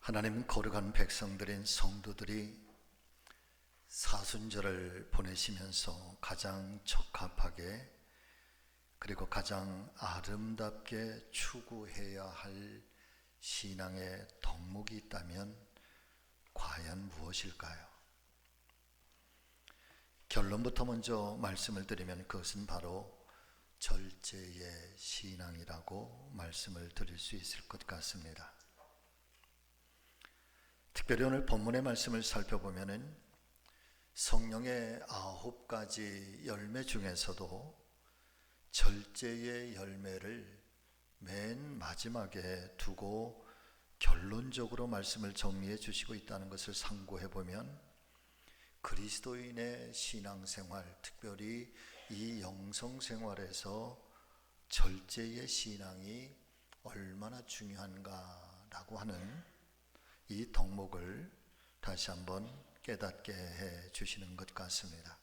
하나님 거룩한 백성들인 성도들이 사순절을 보내시면서 가장 적합하게 그리고 가장 아름답게 추구해야 할 신앙의 덕목이 있다면 과연 무엇일까요? 결론부터 먼저 말씀을 드리면 그것은 바로 절제의 신앙이라고 말씀을 드릴 수 있을 것 같습니다. 특별히 오늘 본문의 말씀을 살펴보면 성령의 9가지 열매 중에서도 절제의 열매를 맨 마지막에 두고 결론적으로 말씀을 정리해 주시고 있다는 것을 상고해 보면 그리스도인의 신앙생활, 특별히 이 영성생활에서 절제의 신앙이 얼마나 중요한가라고 하는 이 덕목을 다시 한번 깨닫게 해 주시는 것 같습니다.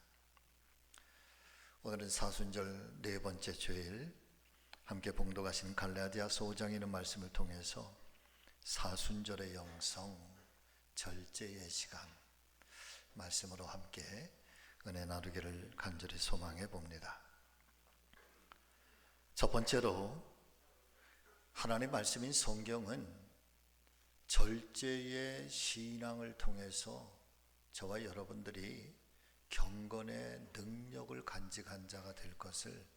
오늘은 사순절 네 번째 주일 함께 봉독하신 갈라디아서 5장에 있는 말씀을 통해서 사순절의 영성, 절제의 시간 말씀으로 함께 은혜 나누기를 간절히 소망해 봅니다. 첫 번째로 하나님의 말씀인 성경은 절제의 신앙을 통해서 저와 여러분들이 경건의 능력을 간직한 자가 될 것을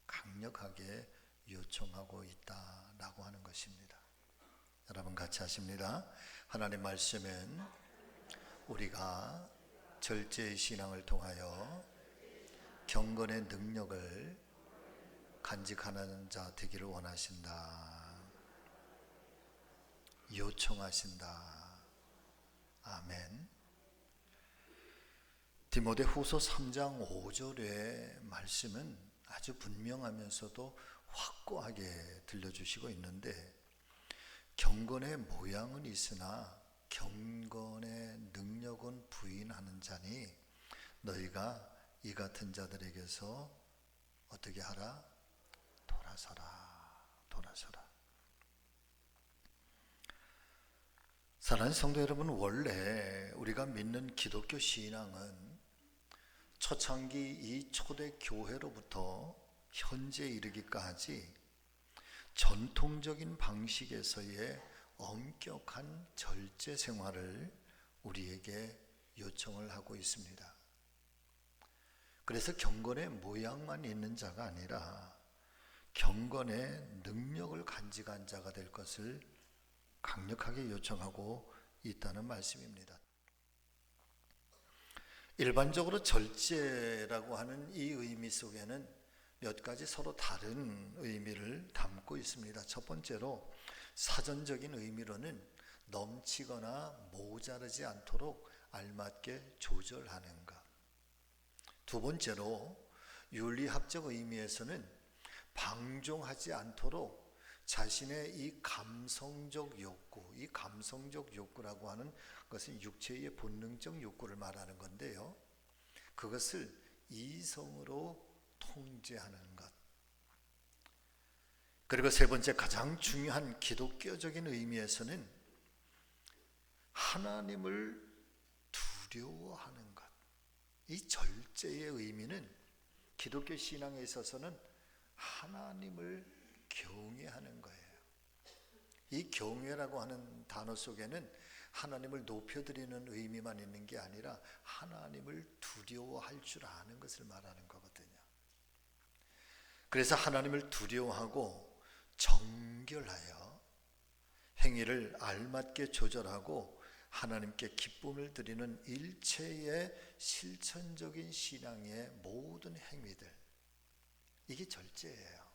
강력하게 요청하고 있다라고 하는 것입니다. 여러분 같이 하십니다. 하나님 말씀은 우리가 절제의 신앙을 통하여 경건의 능력을 간직하는 자 되기를 원하신다. 요청하신다. 아멘. 디모데후서 3장 5절의 말씀은 아주 분명하면서도 확고하게 들려주시고 있는데 경건의 모양은 있으나 경건의 능력은 부인하는 자니 너희가 이 같은 자들에게서 어떻게 하라? 돌아서라. 사랑하는 성도 여러분, 원래 우리가 믿는 기독교 신앙은 초창기 이 초대 교회로부터 현재 이르기까지 전통적인 방식에서의 엄격한 절제 생활을 우리에게 요청을 하고 있습니다. 그래서 경건의 모양만 있는 자가 아니라 경건의 능력을 간직한 자가 될 것을 강력하게 요청하고 있다는 말씀입니다. 일반적으로 절제라고 하는 이 의미 속에는 몇 가지 서로 다른 의미를 담고 있습니다. 첫 번째로 사전적인 의미로는 넘치거나 모자르지 않도록 알맞게 조절하는 것. 두 번째로 윤리학적 의미에서는 방종하지 않도록 자신의 이 감성적 욕구라고 하는 것은 육체의 본능적 욕구를 말하는 건데요. 그것을 이성으로 통제하는 것. 그리고 세 번째 가장 중요한 기독교적인 의미에서는 하나님을 두려워하는 것. 이 절제의 의미는 기독교 신앙에 있어서는 하나님을 경외하는 거예요. 이 경외라고 하는 단어 속에는 하나님을 높여드리는 의미만 있는 게 아니라 하나님을 두려워할 줄 아는 것을 말하는 거거든요. 그래서 하나님을 두려워하고 정결하여 행위를 알맞게 조절하고 하나님께 기쁨을 드리는 일체의 실천적인 신앙의 모든 행위들, 이게 절제예요.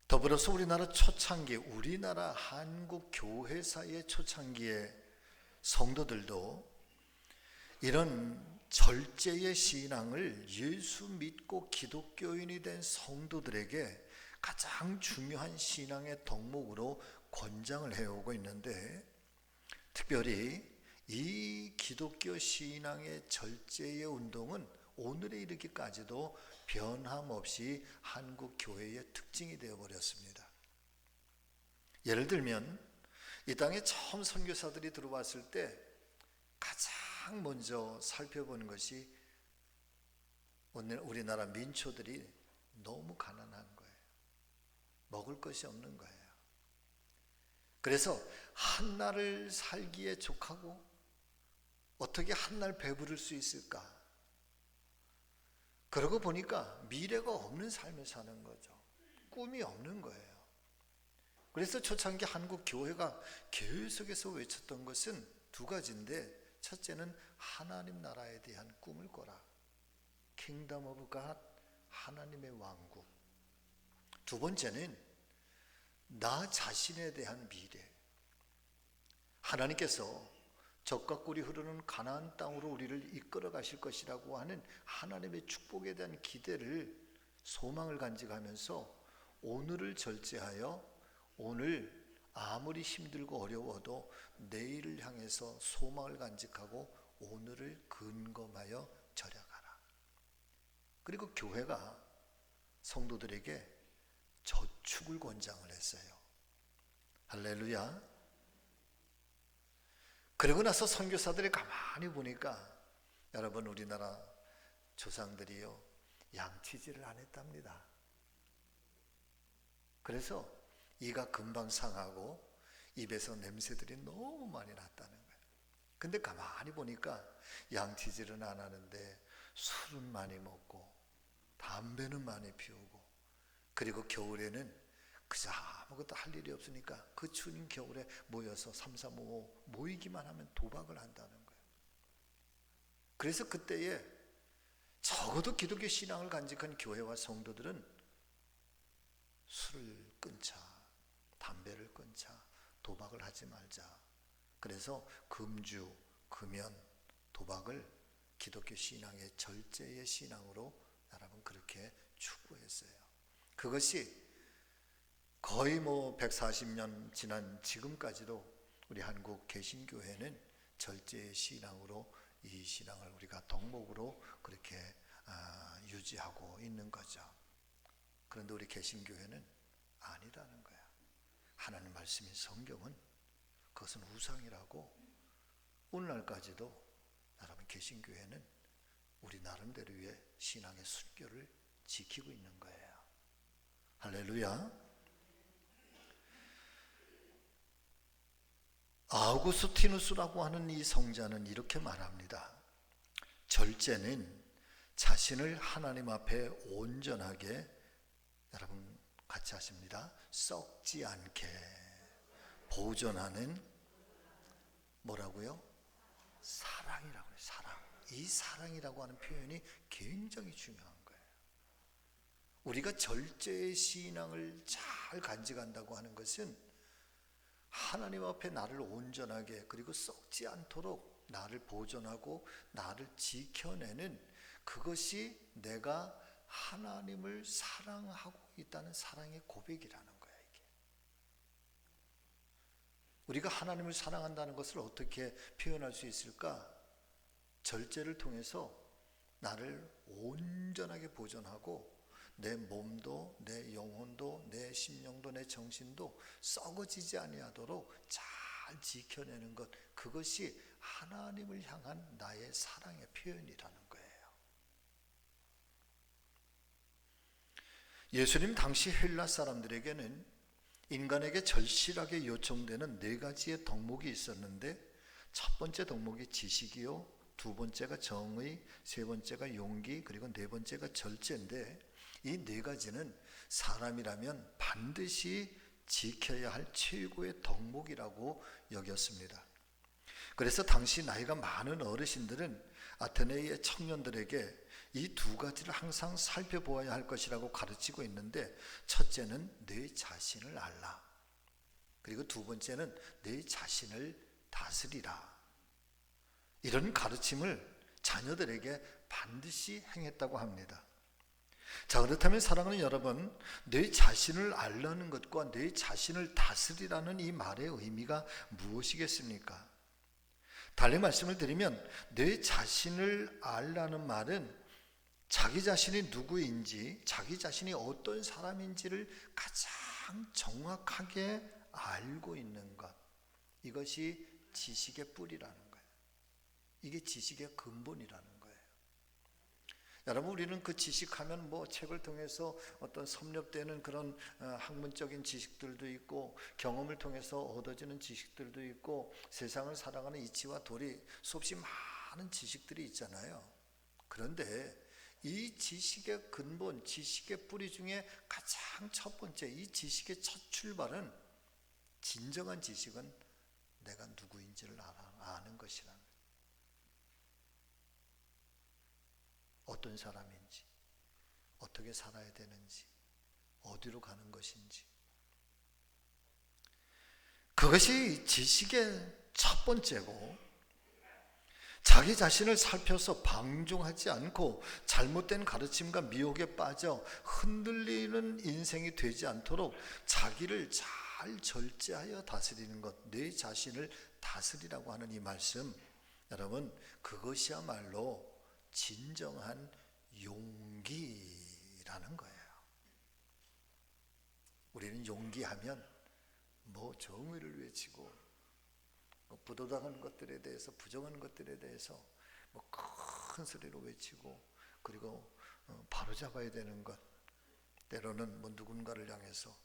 더불어서 우리나라 한국 교회사의 초창기의 성도들도 이런 절제의 신앙을 예수 믿고 기독교인이 된 성도들에게 가장 중요한 신앙의 덕목으로 권장을 해오고 있는데, 특별히 이 기독교 신앙의 절제의 운동은 오늘에 이르기까지도 변함없이 한국 교회의 특징이 되어버렸습니다. 예를 들면 이 땅에 처음 선교사들이 들어왔을 때 가장 먼저 살펴보는 것이 우리나라 민초들이 너무 가난한 거예요. 먹을 것이 없는 거예요. 그래서 한날을 살기에 족하고 어떻게 한날 배부를 수 있을까? 그러고 보니까 미래가 없는 삶을 사는 거죠. 꿈이 없는 거예요. 그래서 초창기 한국 교회가 계속해서 외쳤던 것은 두 가지인데, 첫째는 하나님 나라에 대한 꿈을 꿔라. Kingdom of God, 하나님의 왕국. 두 번째는 나 자신에 대한 미래. 하나님께서 젖과 꿀이 흐르는 가나안 땅으로 우리를 이끌어 가실 것이라고 하는 하나님의 축복에 대한 기대를, 소망을 간직하면서 오늘을 절제하여 오늘 아무리 힘들고 어려워도 내일을 향해서 소망을 간직하고 오늘을 근검하여 절약하라. 그리고 교회가 성도들에게 저축을 권장을 했어요. 할렐루야. 그러고 나서 선교사들이 가만히 보니까 여러분, 우리나라 조상들이요, 양치질을 안 했답니다. 그래서 이가 금방 상하고 입에서 냄새들이 너무 많이 났다는 거예요. 근데 가만히 보니까 양치질은 안 하는데 술은 많이 먹고 담배는 많이 피우고, 그리고 겨울에는 그저 아무것도 할 일이 없으니까 그 추운 겨울에 모여서 삼삼오오 모이기만 하면 도박을 한다는 거예요. 그래서 그때에 적어도 기독교 신앙을 간직한 교회와 성도들은 술을 끊자, 담배를 끊자, 도박을 하지 말자. 그래서 금주, 금연, 도박을 기독교 신앙의 절제의 신앙으로 여러분 그렇게 추구했어요. 그것이 거의 140년 지난 지금까지도 우리 한국 개신교회는 절제의 신앙으로 이 신앙을 우리가 덕목으로 그렇게 유지하고 있는 거죠. 그런데 우리 개신교회는 아니라는 거야. 하나님 말씀인 성경은 그것은 우상이라고 오늘날까지도 여러분 개신교회는 우리 나름대로의 신앙의 순결을 지키고 있는 거예요. 할렐루야. 아우구스티누스라고 하는 이 성자는 이렇게 말합니다. 절제는 자신을 하나님 앞에 온전하게, 여러분 같이 하십니다, 썩지 않게 보존하는 뭐라고요? 사랑이라고 해요. 사랑. 이 사랑이라고 하는 표현이 굉장히 중요한 거예요. 우리가 절제의 신앙을 잘 간직한다고 하는 것은 하나님 앞에 나를 온전하게, 그리고 썩지 않도록 나를 보존하고 나를 지켜내는, 그것이 내가 하나님을 사랑하고 있다는 사랑의 고백이라는 거야. 이게 우리가 하나님을 사랑한다는 것을 어떻게 표현할 수 있을까? 절제를 통해서 나를 온전하게 보존하고 내 몸도, 내 영혼도, 내 심령도, 내 정신도 썩어지지 아니하도록 잘 지켜내는 것, 그것이 하나님을 향한 나의 사랑의 표현이라는 거예요. 예수님 당시 헬라 사람들에게는 인간에게 절실하게 요청되는 4가지의 덕목이 있었는데, 첫 번째 덕목이 지식이요, 두 번째가 정의, 세 번째가 용기, 그리고 네 번째가 절제인데, 이 4가지는 사람이라면 반드시 지켜야 할 최고의 덕목이라고 여겼습니다. 그래서 당시 나이가 많은 어르신들은 아테네의 청년들에게 이 2가지를 항상 살펴보아야 할 것이라고 가르치고 있는데, 첫째는 내 자신을 알라, 그리고 두 번째는 내 자신을 다스리라. 이런 가르침을 자녀들에게 반드시 행했다고 합니다. 자, 그렇다면 사랑하는 여러분, 내 자신을 알라는 것과 내 자신을 다스리라는 이 말의 의미가 무엇이겠습니까? 달리 말씀을 드리면, 내 자신을 알라는 말은 자기 자신이 누구인지, 자기 자신이 어떤 사람인지를 가장 정확하게 알고 있는 것, 이것이 지식의 뿌리라는 거예요. 이게 지식의 근본이라는 거예요. 여러분, 우리는 그 지식하면 뭐 책을 통해서 어떤 섭렵되는 그런 학문적인 지식들도 있고, 경험을 통해서 얻어지는 지식들도 있고, 세상을 살아가는 이치와 도리, 수없이 많은 지식들이 있잖아요. 그런데 이 지식의 근본, 지식의 뿌리 중에 가장 첫 번째, 이 지식의 첫 출발은, 진정한 지식은 내가 누구인지를 아는 것이라는 거예요. 어떤 사람인지, 어떻게 살아야 되는지, 어디로 가는 것인지, 그것이 지식의 첫 번째고, 자기 자신을 살펴서 방종하지 않고 잘못된 가르침과 미혹에 빠져 흔들리는 인생이 되지 않도록 자기를 잘 절제하여 다스리는 것, 내 자신을 다스리라고 하는 이 말씀, 여러분, 그것이야말로 진정한 용기라는 거예요. 우리는 용기하면 뭐 정의를 외치고, 부도덕한 것들에 대해서, 부정한 것들에 대해서 뭐 큰 소리로 외치고, 그리고 바로잡아야 되는 것, 때로는 뭐 누군가를 향해서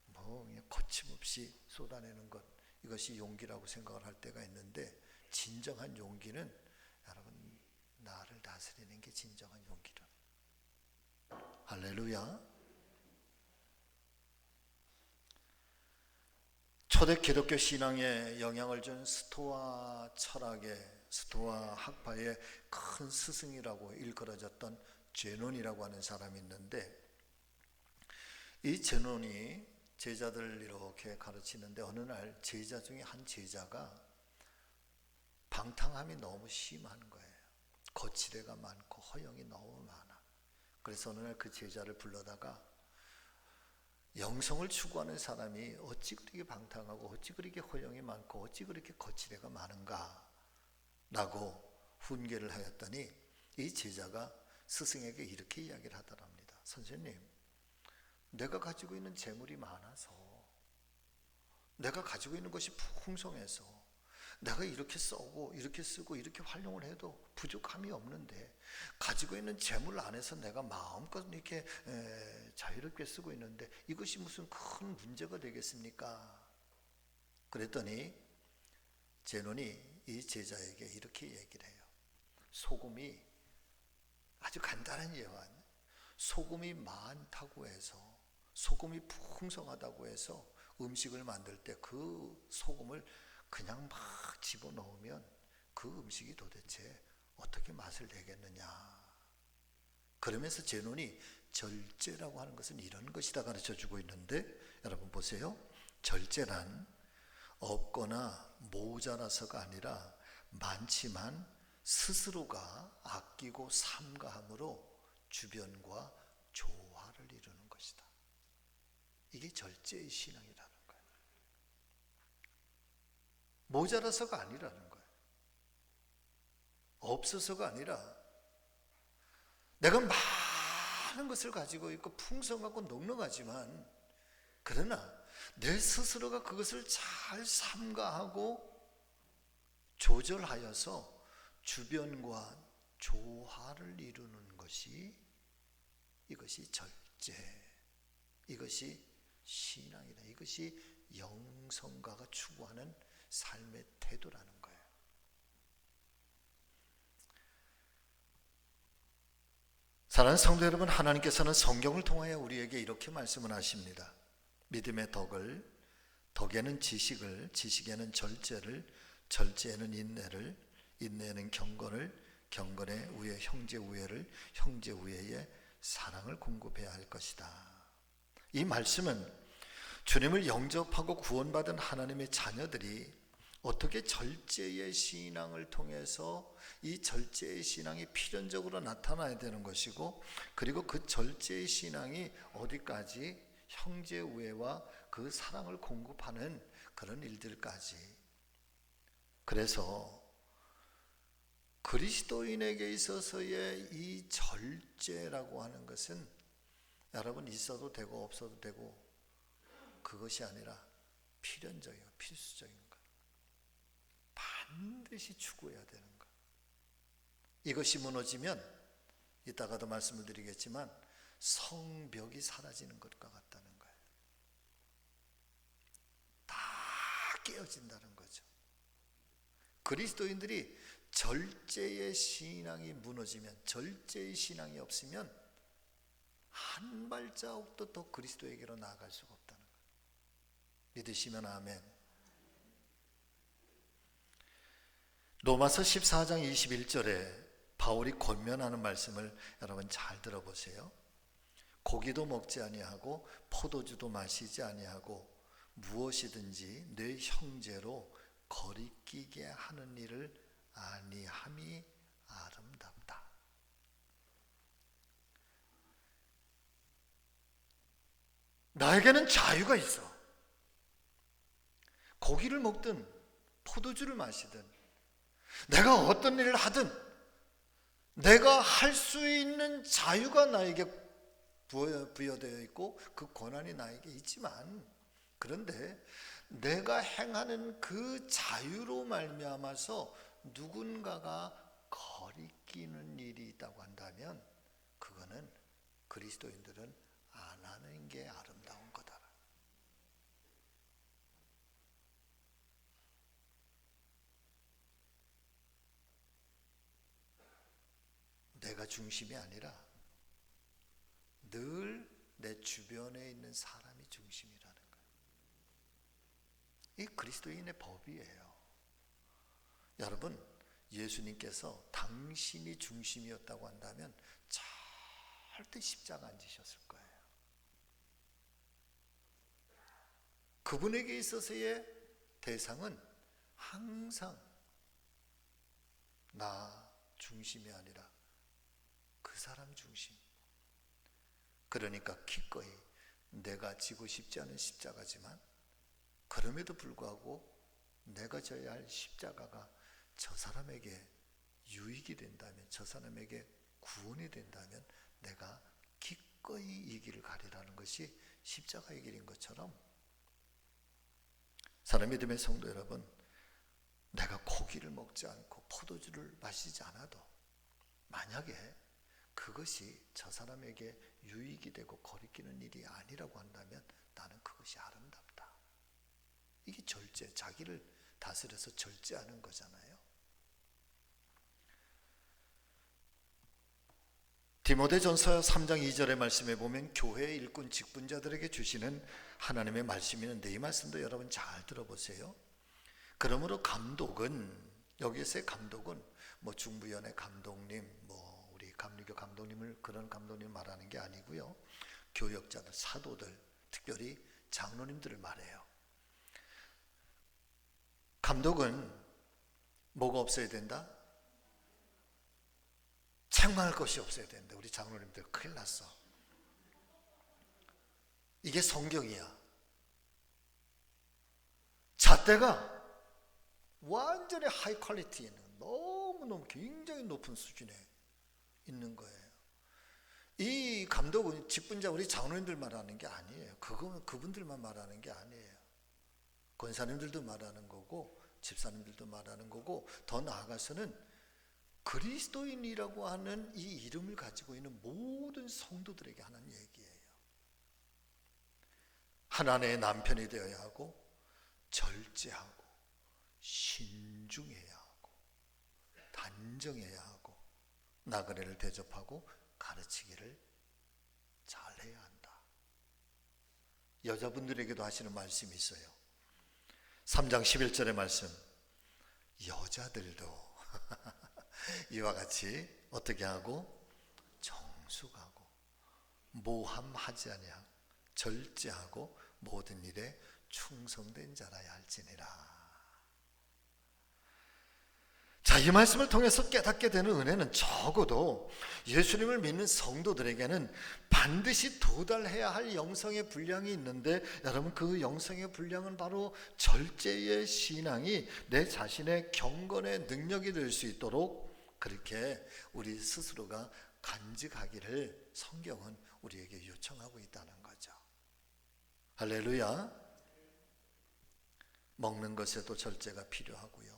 뭐 그냥 거침없이 쏟아내는 것, 이것이 용기라고 생각을 할 때가 있는데, 진정한 용기는 여러분, 나를 다스리는 게 진정한 용기라. 할렐루야. 초대 기독교 신앙에 영향을 준 스토아 철학의, 스토아 학파의 큰 스승이라고 일컬어졌던 제논이라고 하는 사람이 있는데, 이 제논이 제자들을 이렇게 가르치는데, 어느 날 제자 중에 한 제자가 방탕함이 너무 심한 거예요. 거칠애가 많고 허영이 너무 많아. 그래서 어느 날 그 제자를 불러다가, 영성을 추구하는 사람이 어찌 그렇게 방탕하고 어찌 그렇게 허영이 많고 어찌 그렇게 거칠애가 많은가 라고 훈계를 하였더니, 이 제자가 스승에게 이렇게 이야기를 하더랍니다. 선생님, 내가 가지고 있는 재물이 많아서, 내가 가지고 있는 것이 풍성해서 내가 이렇게 써고 이렇게 쓰고 이렇게 활용을 해도 부족함이 없는데, 가지고 있는 재물 안에서 내가 마음껏 이렇게 자유롭게 쓰고 있는데 이것이 무슨 큰 문제가 되겠습니까? 그랬더니 제논이 이 제자에게 이렇게 얘기를 해요. 소금이, 아주 간단한 예화, 소금이 많다고 해서, 소금이 풍성하다고 해서 음식을 만들 때 그 소금을 그냥 막 집어넣으면 그 음식이 도대체 어떻게 맛을 내겠느냐. 그러면서 제논이 절제라고 하는 것은 이런 것이다 가르쳐주고 있는데, 여러분 보세요. 절제란 없거나 모자라서가 아니라 많지만 스스로가 아끼고 삼가함으로 주변과 조화를 이루는 것이다. 이게 절제의 신앙이라는 거예요. 모자라서가 아니라는 거예요. 없어서가 아니라, 내가 많은 것을 가지고 있고 풍성하고 넉넉하지만, 그러나 내 스스로가 그것을 잘 삼가하고 조절하여서 주변과 조화를 이루는 것이, 이것이 절제, 이것이 신앙이다. 이것이 영성가가 추구하는 삶의 태도라는 거예요. 사랑하는 성도 여러분, 하나님께서는 성경을 통하여 우리에게 이렇게 말씀을 하십니다. 믿음의 덕을, 덕에는 지식을, 지식에는 절제를, 절제에는 인내를, 인내에는 경건을, 경건에 우애, 형제 우애를, 형제 우애에 사랑을 공급해야 할 것이다. 이 말씀은 주님을 영접하고 구원받은 하나님의 자녀들이 어떻게 절제의 신앙을 통해서 이 절제의 신앙이 필연적으로 나타나야 되는 것이고, 그리고 그 절제의 신앙이 어디까지 형제 우애와 그 사랑을 공급하는 그런 일들까지. 그래서 그리스도인에게 있어서의 이 절제라고 하는 것은, 여러분, 있어도 되고 없어도 되고 그것이 아니라 필연적이고 필수적인 것, 반드시 추구해야 되는 것. 이것이 무너지면 이따가도 말씀을 드리겠지만 성벽이 사라지는 것과 같다는 거예요. 다 깨어진다는 거죠. 그리스도인들이 절제의 신앙이 무너지면, 절제의 신앙이 없으면 한 발자국도 더 그리스도에게로 나아갈 수가 없다는 거예요. 믿으시면 아멘. 로마서 14장 21절에 바울이 권면하는 말씀을 여러분 잘 들어보세요. 고기도 먹지 아니하고 포도주도 마시지 아니하고 무엇이든지 내 형제로 거리끼게 하는 일을 아니함이 아름답다. 나에게는 자유가 있어. 고기를 먹든 포도주를 마시든 내가 어떤 일을 하든 내가 할 수 있는 자유가 나에게 부여되어 있고 그 권한이 나에게 있지만, 그런데 내가 행하는 그 자유로 말미암아서 누군가가 거리끼는 일이 있다고 한다면 그거는 그리스도인들은 안 하는 게 아름다운 거다. 내가 중심이 아니라 늘 내 주변에 있는 사람이 중심이라는 거예요. 이 그리스도인의 법이에요. 여러분, 예수님께서 당신이 중심이었다고 한다면 절대 십자가 안 지셨을 거예요. 그분에게 있어서의 대상은 항상 나 중심이 아니라 그 사람 중심. 그러니까 기꺼이 내가 지고 싶지 않은 십자가지만 그럼에도 불구하고 내가 져야 할 십자가가 저 사람에게 유익이 된다면, 저 사람에게 구원이 된다면 내가 기꺼이 이 길을 가리라는 것이 십자가의 길인 것처럼, 사랑의 믿음의 성도 여러분, 내가 고기를 먹지 않고 포도주를 마시지 않아도 만약에 그것이 저 사람에게 유익이 되고 거리끼는 일이 아니라고 한다면 나는 그것이 아름답다. 이게 절제, 자기를 다스려서 절제하는 거잖아요. 디모데전서 3장 2절의 말씀에 보면 교회의 일꾼 직분자들에게 주시는 하나님의 말씀이 있는데 이 말씀도 여러분 잘 들어보세요. 그러므로 감독은, 여기서의 감독은 뭐 중부위원회 감독님, 우리 감리교 감독님을, 그런 감독님 말하는 게 아니고요. 교역자들, 사도들, 특별히 장로님들을 말해요. 감독은 뭐가 없어야 된다? 책망할 것이 없어야 된다. 우리 장로님들 큰일 났어. 이게 성경이야. 잣대가 완전히 하이 퀄리티 있는, 너무너무 굉장히 높은 수준에 있는 거예요. 이 감독은 직분자, 우리 장로님들 말하는 게 아니에요. 그분들만 말하는 게 아니에요. 권사님들도 말하는 거고 집사님들도 말하는 거고, 더 나아가서는 그리스도인이라고 하는 이 이름을 가지고 있는 모든 성도들에게 하는 얘기예요. 하나님의 남편이 되어야 하고, 절제하고, 신중해야 하고, 단정해야 하고, 나그네를 대접하고 가르치기를 잘해야 한다. 여자분들에게도 하시는 말씀이 있어요. 3장 11절의 말씀, 여자들도 이와 같이 어떻게 하고? 정숙하고 모함하지 아니하고 절제하고 모든 일에 충성된 자라야 할지니라. 자, 이 말씀을 통해서 깨닫게 되는 은혜는 적어도 예수님을 믿는 성도들에게는 반드시 도달해야 할 영성의 분량이 있는데, 여러분, 그 영성의 분량은 바로 절제의 신앙이 내 자신의 경건의 능력이 될 수 있도록 그렇게 우리 스스로가 간직하기를 성경은 우리에게 요청하고 있다는 거죠. 할렐루야. 먹는 것에도 절제가 필요하고요,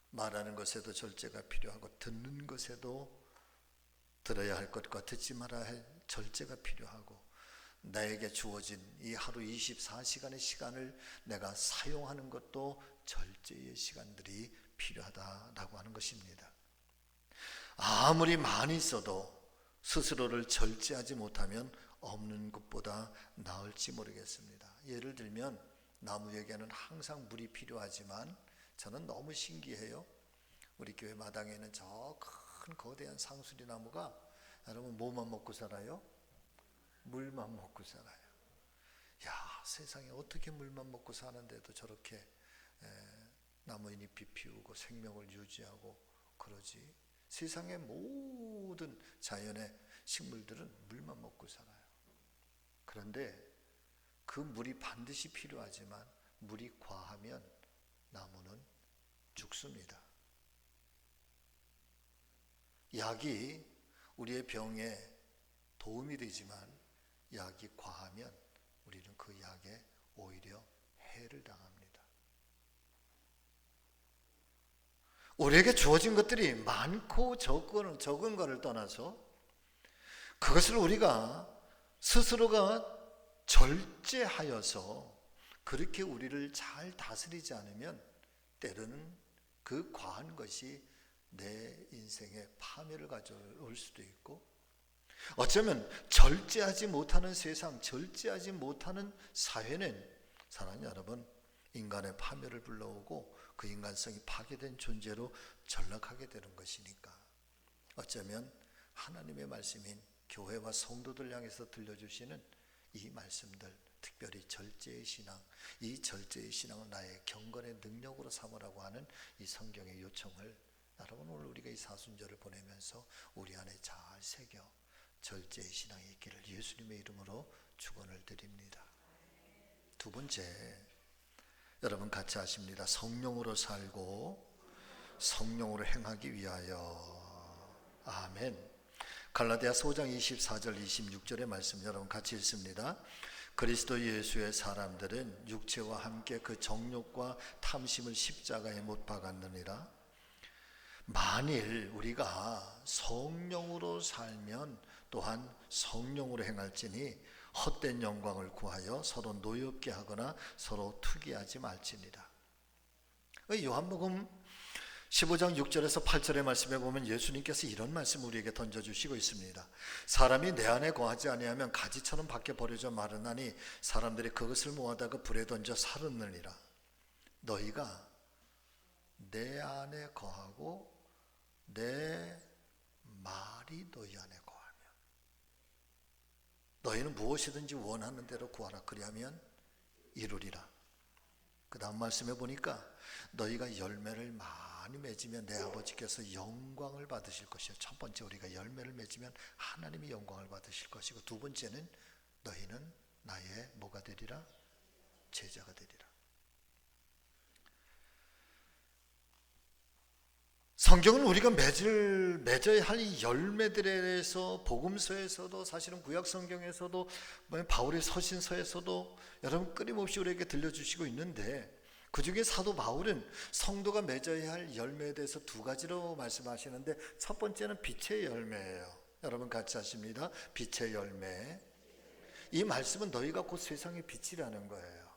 말하는 것에도 절제가 필요하고, 듣는 것에도 들어야 할 것과 듣지 말아야 할 절제가 필요하고, 나에게 주어진 이 하루 24시간의 시간을 내가 사용하는 것도 절제의 시간들이 필요하다라고 하는 것입니다. 아무리 많이 써도 스스로를 절제하지 못하면 없는 것보다 나을지 모르겠습니다. 예를 들면 나무에게는 항상 물이 필요하지만 저는 너무 신기해요. 우리 교회 마당에 있는 저 큰 거대한 상수리 나무가 여러분 뭐만 먹고 살아요? 물만 먹고 살아요. 야, 세상에 어떻게 물만 먹고 사는데도 저렇게 나무잎이 피우고 생명을 유지하고 그러지? 세상의 모든 자연의 식물들은 물만 먹고 살아요. 그런데 그 물이 반드시 필요하지만 물이 과하면 나무는 죽습니다. 약이 우리의 병에 도움이 되지만 약이 과하면 우리는 그 약에 오히려 해를 당합니다. 우리에게 주어진 것들이 많고 적은 것을 떠나서 그것을 우리가 스스로가 절제하여서 그렇게 우리를 잘 다스리지 않으면 때로는 그 과한 것이 내 인생에 파멸을 가져올 수도 있고, 어쩌면 절제하지 못하는 세상, 절제하지 못하는 사회는 사랑하는 여러분, 인간의 파멸을 불러오고 그 인간성이 파괴된 존재로 전락하게 되는 것이니까, 어쩌면 하나님의 말씀인 교회와 성도들 향해서 들려주시는 이 말씀들, 특별히 절제의 신앙, 이 절제의 신앙은 나의 경건의 능력으로 삼으라고 하는 이 성경의 요청을 여러분 오늘 우리가 이 사순절을 보내면서 우리 안에 잘 새겨 절제의 신앙이 있기를 예수님의 이름으로 축원을 드립니다. 두 번째, 여러분 같이 하십니다. 성령으로 살고 성령으로 행하기 위하여. 아멘. 갈라디아서 5장 24절 26절의 말씀 여러분 같이 읽습니다. 그리스도 예수의 사람들은 육체와 함께 그 정욕과 탐심을 십자가에 못 박았느니라. 만일 우리가 성령으로 살면 또한 성령으로 행할지니 헛된 영광을 구하여 서로 노엽게 하거나 서로 투기하지 말지니라. 요한복음 15장 6절에서 8절의 말씀에 보면 예수님께서 이런 말씀을 우리에게 던져주시고 있습니다. 사람이 내 안에 거하지 아니하면 가지처럼 밖에 버려져 마르나니 사람들이 그것을 모아다가 불에 던져 살았느니라. 너희가 내 안에 거하고 내 말이 너희 안에 거하면 너희는 무엇이든지 원하는 대로 구하라. 그리하면 이루리라. 그 다음 말씀에 보니까 너희가 열매를 많이 맺으면 내 아버지께서 영광을 받으실 것이요. 첫 번째, 우리가 열매를 맺으면 하나님이 영광을 받으실 것이고, 두 번째는 너희는 나의 뭐가 되리라? 제자가 되리라. 성경은 우리가 맺어야 할 이 열매들에 대해서 복음서에서도 사실은 구약 성경에서도 바울의 서신서에서도 여러분 끊임없이 우리에게 들려주시고 있는데, 그 중에 사도 바울은 성도가 맺어야 할 열매에 대해서 두 가지로 말씀하시는데, 첫 번째는 빛의 열매예요. 여러분 같이 하십니다. 빛의 열매. 이 말씀은 너희가 곧 세상의 빛이라는 거예요.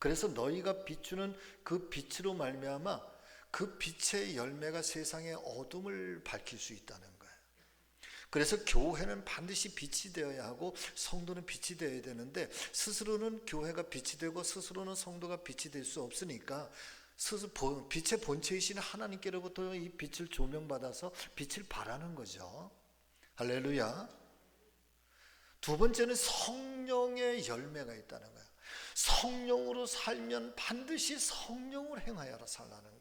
그래서 너희가 비추는 그 빛으로 말미암아 그 빛의 열매가 세상의 어둠을 밝힐 수 있다는 거예요. 그래서 교회는 반드시 빛이 되어야 하고 성도는 빛이 되어야 되는데, 스스로는 교회가 빛이 되고 스스로는 성도가 빛이 될 수 없으니까 스스로 빛의 본체이신 하나님께로부터 이 빛을 조명받아서 빛을 발하는 거죠. 할렐루야. 두 번째는 성령의 열매가 있다는 거예요. 성령으로 살면 반드시 성령을 행하여라 살라는 거예요.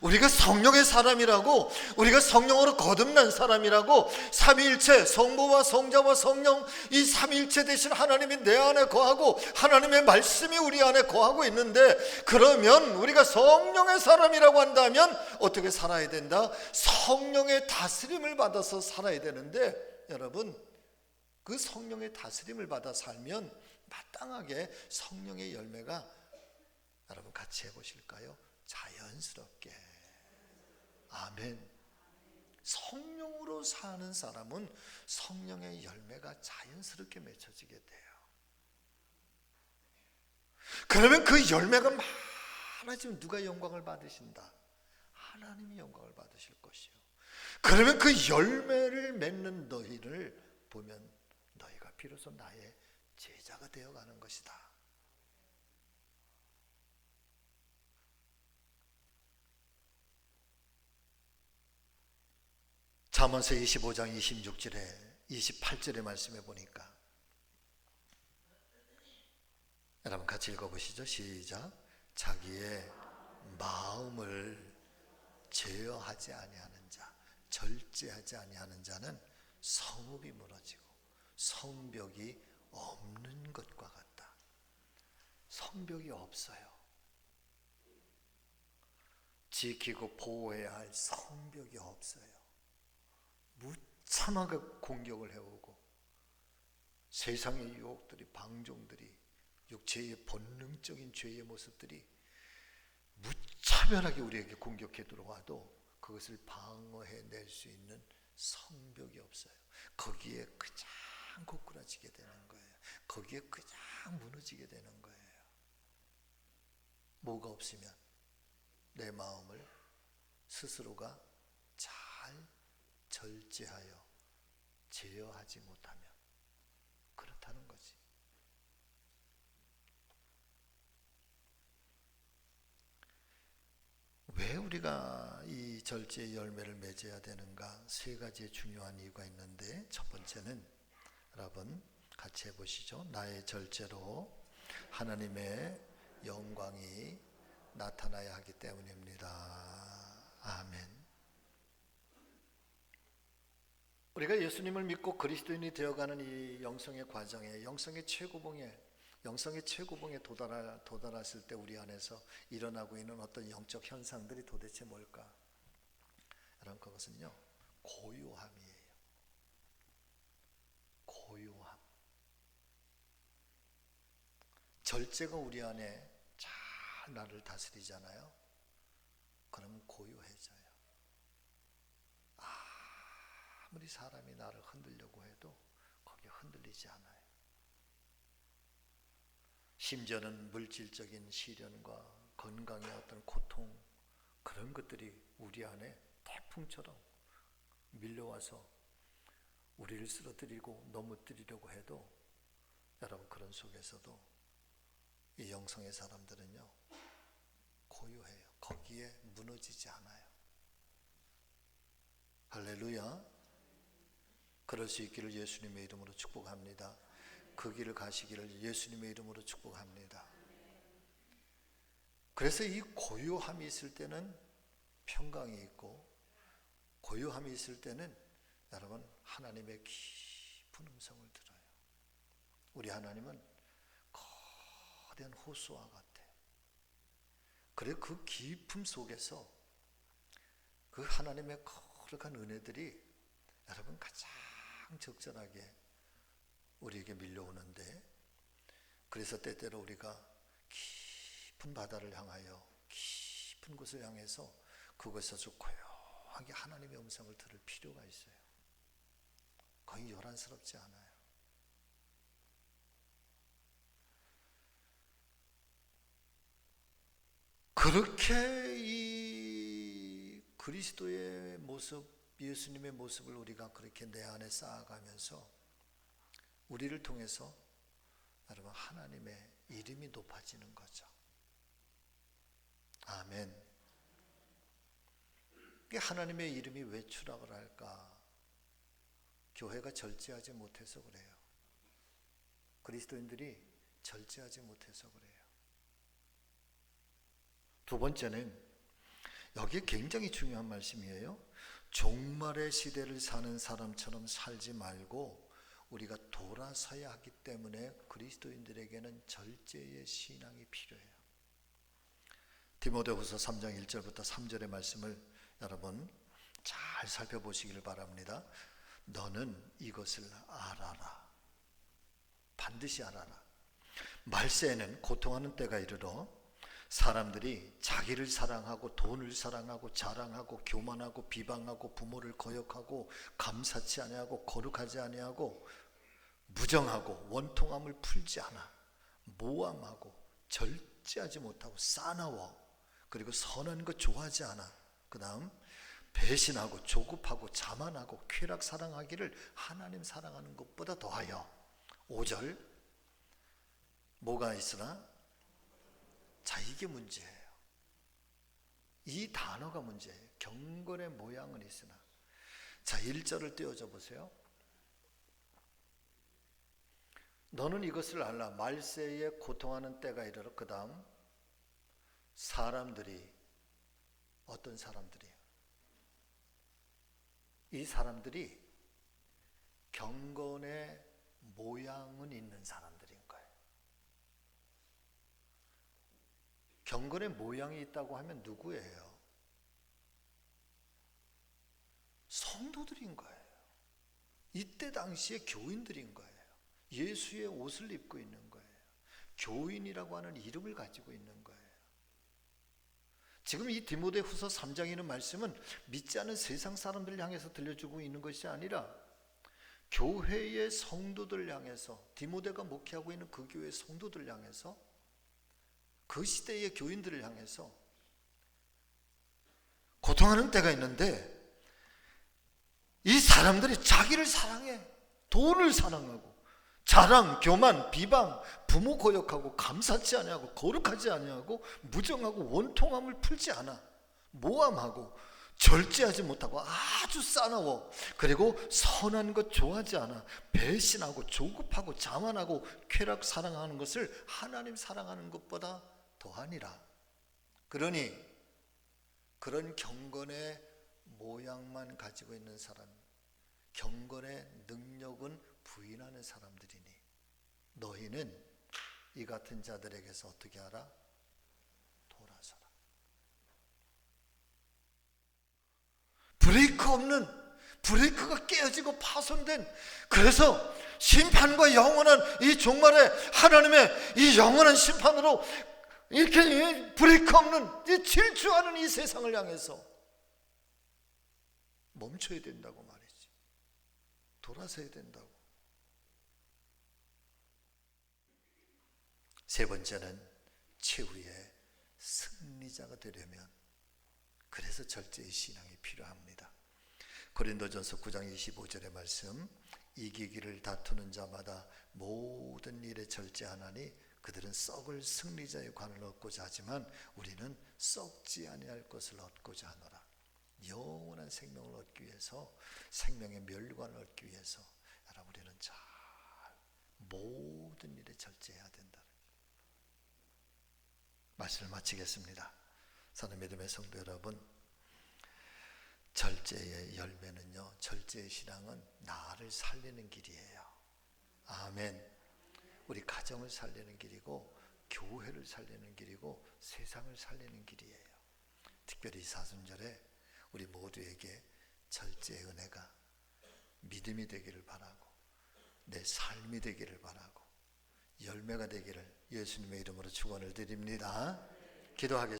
우리가 성령의 사람이라고, 우리가 성령으로 거듭난 사람이라고, 삼위일체 성부와 성자와 성령 이 삼위일체 되신 하나님이 내 안에 거하고 하나님의 말씀이 우리 안에 거하고 있는데, 그러면 우리가 성령의 사람이라고 한다면 어떻게 살아야 된다? 성령의 다스림을 받아서 살아야 되는데, 여러분 그 성령의 다스림을 받아 살면 마땅하게 성령의 열매가, 여러분 같이 해보실까요? 자연스럽게. 아멘. 성령으로 사는 사람은 성령의 열매가 자연스럽게 맺혀지게 돼요. 그러면 그 열매가 많아지면 누가 영광을 받으신다? 하나님이 영광을 받으실 것이요. 그러면 그 열매를 맺는 너희를 보면 너희가 비로소 나의 제자가 되어가는 것이다. 잠언서 25장 26절에 28절의 말씀에 보니까, 여러분 같이 읽어보시죠. 시작. 자기의 마음을 제어하지 아니하는 자, 절제하지 아니하는 자는 성읍이 무너지고 성벽이 없는 것과 같다. 성벽이 없어요. 지키고 보호해야 할 성벽이 없어요. 무참하게 공격을 해오고 세상의 유혹들이, 방종들이, 육체의 본능적인 죄의 모습들이 무차별하게 우리에게 공격해 들어와도 그것을 방어해낼 수 있는 성벽이 없어요. 거기에 그냥 고꾸라지게 되는 거예요. 거기에 그냥 무너지게 되는 거예요. 뭐가 없으면? 내 마음을 스스로가 잘 절제하여 제어하지 못하면 그렇다는 거지. 왜 우리가 이 절제의 열매를 맺어야 되는가? 세 가지의 중요한 이유가 있는데, 첫 번째는 여러분 같이 해보시죠. 나의 절제로 하나님의 영광이 나타나야 하기 때문입니다. 아멘. 우리가 예수님을 믿고 그리스도인이 되어가는 이 영성의 과정에, 영성의 최고봉에 도달했을 때 우리 안에서 일어나고 있는 어떤 영적 현상들이 도대체 뭘까? 여러분, 그것은요, 고요함이에요. 고요함. 절제가 우리 안에 잘 나를 다스리잖아요. 그러면 고요해져요. 아무리 사람이 나를 흔들려고 해도 거기에 흔들리지 않아요. 심지어는 물질적인 시련과 건강의 어떤 고통, 그런 것들이 우리 안에 태풍처럼 밀려와서 우리를 쓰러뜨리고 넘어뜨리려고 해도, 여러분 그런 속에서도 이 영성의 사람들은요, 고요해요. 거기에 무너지지 않아요. 할렐루야. 그럴 수 있기를 예수님의 이름으로 축복합니다. 그 길을 가시기를 예수님의 이름으로 축복합니다. 그래서 이 고요함이 있을 때는 평강이 있고, 고요함이 있을 때는 여러분 하나님의 깊은 음성을 들어요. 우리 하나님은 거대한 호수와 같아. 그래 그 깊음 속에서 그 하나님의 거룩한 은혜들이 여러분 가장 적절하게 우리에게 밀려오는데, 그래서 때때로 우리가 깊은 바다를 향하여, 깊은 곳을 향해서 그곳에서 고요하게 하나님의 음성을 들을 필요가 있어요. 거의 요란스럽지 않아요. 그렇게 이 그리스도의 모습, 예수님의 모습을 우리가 그렇게 내 안에 쌓아가면서 우리를 통해서 여러분 하나님의 이름이 높아지는 거죠. 아멘. 하나님의 이름이 왜 추락을 할까? 교회가 절제하지 못해서 그래요. 그리스도인들이 절제하지 못해서 그래요. 두 번째는, 여기 굉장히 중요한 말씀이에요. 종말의 시대를 사는 사람처럼 살지 말고 우리가 돌아서야 하기 때문에 그리스도인들에게는 절제의 신앙이 필요해요. 디모데후서 3장 1절부터 3절의 말씀을 여러분 잘 살펴보시기를 바랍니다. 너는 이것을 알아라. 반드시 알아라. 말세에는 고통하는 때가 이르러 사람들이 자기를 사랑하고 돈을 사랑하고 자랑하고 교만하고 비방하고 부모를 거역하고 감사치 아니하고 거룩하지 아니하고 무정하고 원통함을 풀지 않아 모함하고 절제하지 못하고 싸나워 그리고 선한 것 좋아하지 않아. 그 다음 배신하고 조급하고 자만하고 쾌락 사랑하기를 하나님 사랑하는 것보다 더하여. 5절 뭐가 있으나? 자, 이게 문제예요. 이 단어가 문제예요. 경건의 모양은 있으나. 자, 1절을 띄워줘 보세요. 너는 이것을 알라. 말세에 고통하는 때가 이르러. 그 다음 사람들이, 어떤 사람들이에요? 이 사람들이 경건의 모양은 있는 사람들인 거예요. 경건의 모양이 있다고 하면 누구예요? 성도들인 거예요. 이때 당시에 교인들인 거예요. 예수의 옷을 입고 있는 거예요. 교인이라고 하는 이름을 가지고 있는 거예요. 지금 이 디모데후서 3장에 있는 말씀은 믿지 않은 세상 사람들 향해서 들려주고 있는 것이 아니라 교회의 성도들 향해서, 디모데가 목회하고 있는 그 교회의 성도들 향해서, 그 시대의 교인들을 향해서 고통하는 때가 있는데 이 사람들이 자기를 사랑해. 돈을 사랑하고 자랑, 교만, 비방, 부모 거역하고 감사치 아니하고 거룩하지 아니하고 무정하고 원통함을 풀지 않아. 모함하고 절제하지 못하고 아주 싸나워. 그리고 선한 것 좋아하지 않아. 배신하고 조급하고 자만하고 쾌락 사랑하는 것을 하나님 사랑하는 것보다 더하니라. 그러니 그런 경건의 모양만 가지고 있는 사람, 경건의 능력은 부인하는 사람들이니 너희는 이 같은 자들에게서 어떻게 하라? 돌아서라. 브레이크 없는, 브레이크가 깨어지고 파손된, 그래서 심판과 영원한 이 종말에 하나님의 이 영원한 심판으로 이렇게 브레이크 없는 이 질주하는 이 세상을 향해서 멈춰야 된다고 말이지. 돌아서야 된다고. 세 번째는 최후의 승리자가 되려면, 그래서 절제의 신앙이 필요합니다. 고린도전서 9장 25절의 말씀, 이기기를 다투는 자마다 모든 일에 절제하나니 그들은 썩을 승리자의 관을 얻고자 하지만 우리는 썩지 아니할 것을 얻고자 하노라. 영원한 생명을 얻기 위해서, 생명의 멸관을 얻기 위해서 여러분, 우리는 잘 모든 일에 절제해야 된다. 말씀을 마치겠습니다. 사는 믿음의 성도 여러분, 절제의 열매는요, 절제의 신앙은 나를 살리는 길이에요. 아멘. 우리 가정을 살리는 길이고 교회를 살리는 길이고 세상을 살리는 길이에요. 특별히 사순절에 우리 모두에게 절제의 은혜가 믿음이 되기를 바라고, 내 삶이 되기를 바라고, 열매가 되기를 예수님의 이름으로 축원을 드립니다. 기도하겠습니다.